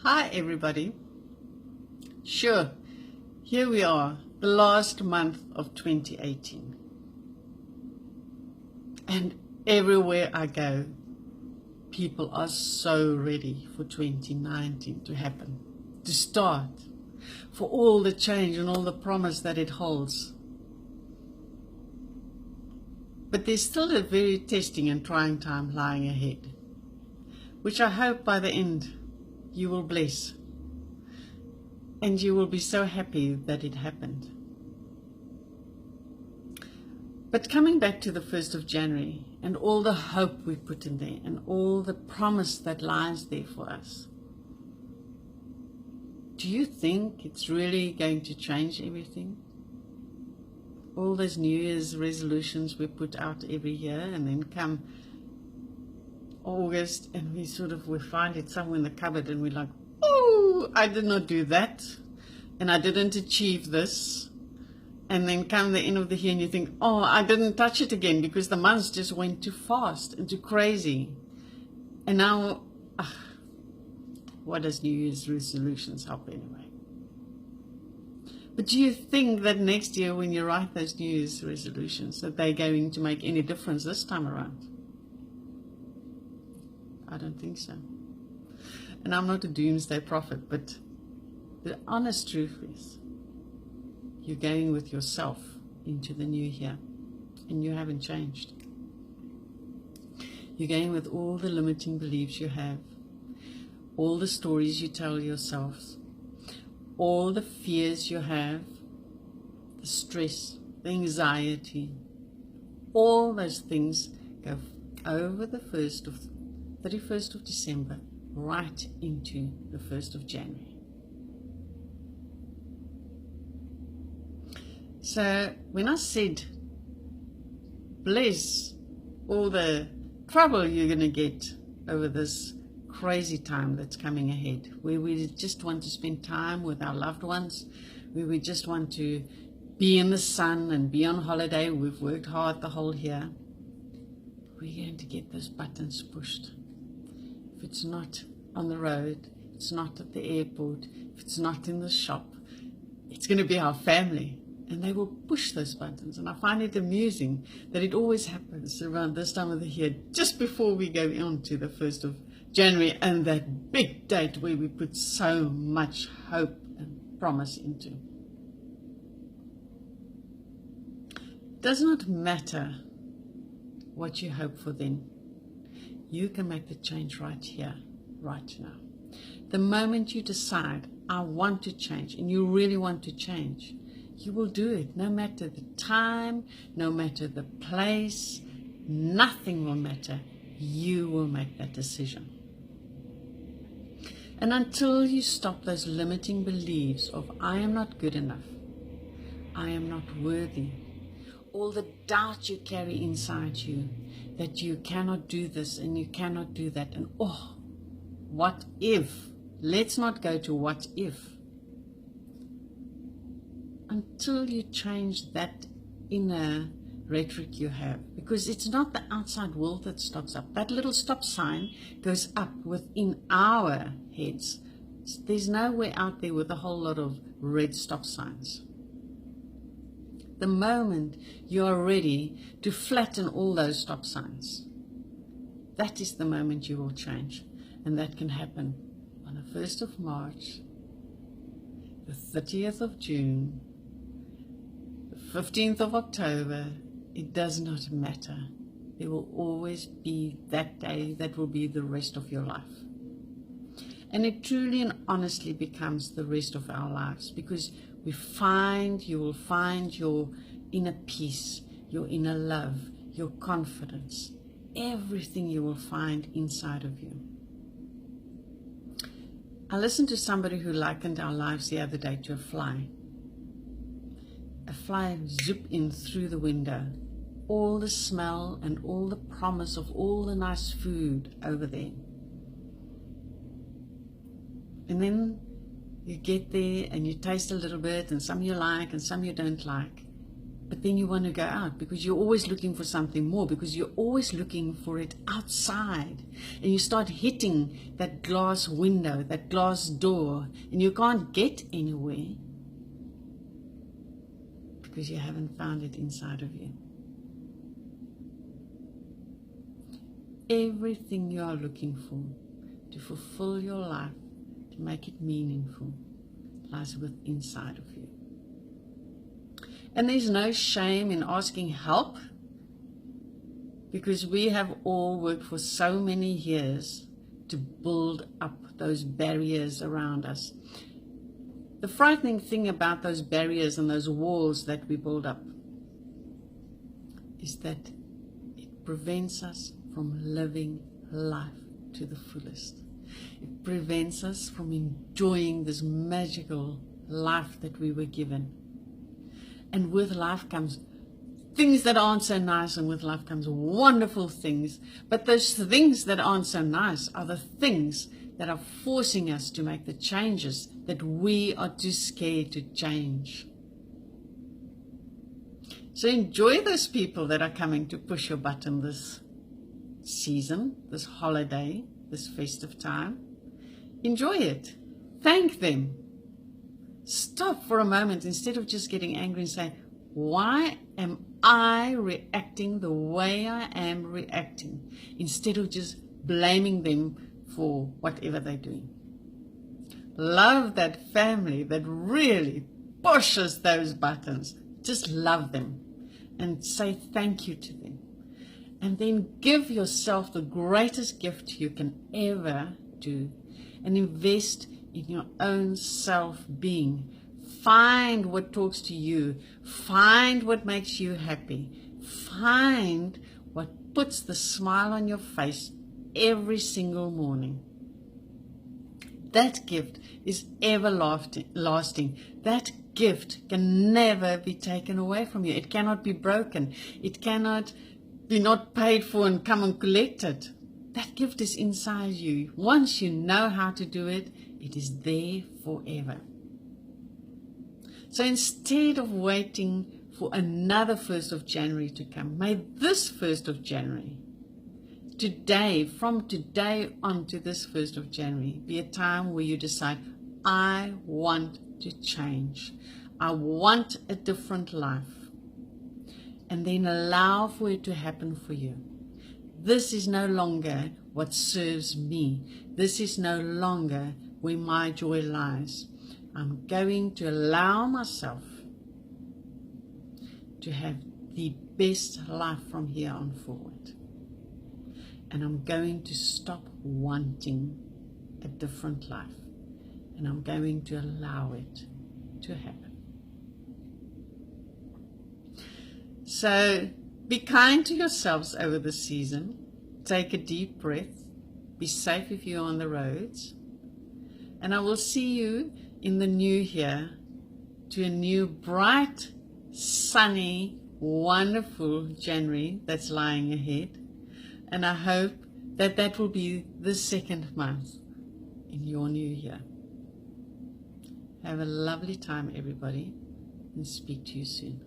Hi everybody. Sure, here we are, the last month of 2018. And everywhere I go, people are so ready for 2019 to happen, to start, for all the change and all the promise that it holds. But there's still a very testing and trying time lying ahead, which I hope by the end you will bless. And you will be so happy that it happened. But coming back to the 1st of January and all the hope we put in there and all the promise that lies there for us, do you think it's really going to change everything? All those New Year's resolutions we put out every year, and then come August and we find it somewhere in the cupboard and we're like, oh, I did not do that and I didn't achieve this. And then come the end of the year and you think, oh, I didn't touch it again because the months just went too fast and too crazy. And now, what does New Year's resolutions help anyway? But do you think that next year when you write those New Year's resolutions that they're going to make any difference this time around? I don't think so. And I'm not a doomsday prophet, but the honest truth is you're going with yourself into the new year and you haven't changed. You're going with all the limiting beliefs you have, all the stories you tell yourselves, all the fears you have, the stress, the anxiety, all those things go over the 31st of December right into the 1st of January. So when I said, bless all the trouble you're going to get over this crazy time that's coming ahead, where we just want to spend time with our loved ones, where we just want to be in the sun and be on holiday, we've worked hard the whole year, we're going to get those buttons pushed. If it's not on the road, it's not at the airport, if it's not in the shop, it's going to be our family. And they will push those buttons. And I find it amusing that it always happens around this time of the year, just before we go on to the 1st of January and that big date where we put so much hope and promise into. It does not matter what you hope for then. You can make the change right here, right now. The moment you decide, I want to change, and you really want to change, you will do it, no matter the time, no matter the place, nothing will matter. You will make that decision. And until you stop those limiting beliefs of I am not good enough, I am not worthy, all the doubt you carry inside you that you cannot do this and you cannot do that, and oh, what if? Let's not go to what if. Until you change that inner rhetoric you have, because it's not the outside world that stops up. That little stop sign goes up within our heads. There's nowhere out there with a whole lot of red stop signs. The moment you are ready to flatten all those stop signs, that is the moment you will change. And that can happen on the 1st of March, the 30th of June, 15th of October, it does not matter. There will always be that day that will be the rest of your life. And it truly and honestly becomes the rest of our lives, because you will find your inner peace, your inner love, your confidence, everything you will find inside of you. I listened to somebody who likened our lives the other day to a fly. A fly zoop in through the window, all the smell and all the promise of all the nice food over there. And then you get there and you taste a little bit, and some you like and some you don't like. But then you want to go out because you're always looking for something more, because you're always looking for it outside. And you start hitting that glass window, that glass door, and you can't get anywhere because you haven't found it inside of you. Everything you are looking for to fulfill your life, to make it meaningful, lies within inside of you. And there's no shame in asking help, because we have all worked for so many years to build up those barriers around us. The frightening thing about those barriers and those walls that we build up is that it prevents us from living life to the fullest. It prevents us from enjoying this magical life that we were given. And with life comes things that aren't so nice, and with life comes wonderful things. But those things that aren't so nice are the things that are forcing us to make the changes that we are too scared to change. So enjoy those people that are coming to push your button this season, this holiday, this festive time. Enjoy it. Thank them. Stop for a moment instead of just getting angry and say, why am I reacting the way I am reacting? Instead of just blaming them for whatever they're doing. Love that family that really pushes those buttons. Just love them and say thank you to them. And then give yourself the greatest gift you can ever do, and invest in your own self-being. Find what talks to you. Find what makes you happy. Find what puts the smile on your face every single morning. That gift is everlasting. That gift can never be taken away from you. It cannot be broken. It cannot be not paid for and come and collect it. That gift is inside you. Once you know how to do it, it is there forever. So instead of waiting for another 1st of January to come, may this 1st of January, today, from today on to this 1st of January, be a time where you decide, I want to change. I want a different life. And then allow for it to happen for you. This is no longer what serves me. This is no longer where my joy lies. I'm going to allow myself to have the best life from here on forward. And I'm going to stop wanting a different life. And I'm going to allow it to happen. So be kind to yourselves over the season. Take a deep breath. Be safe if you're on the roads. And I will see you in the new year, to a new bright, sunny, wonderful January that's lying ahead. And I hope that that will be the second month in your new year. Have a lovely time, everybody, and speak to you soon.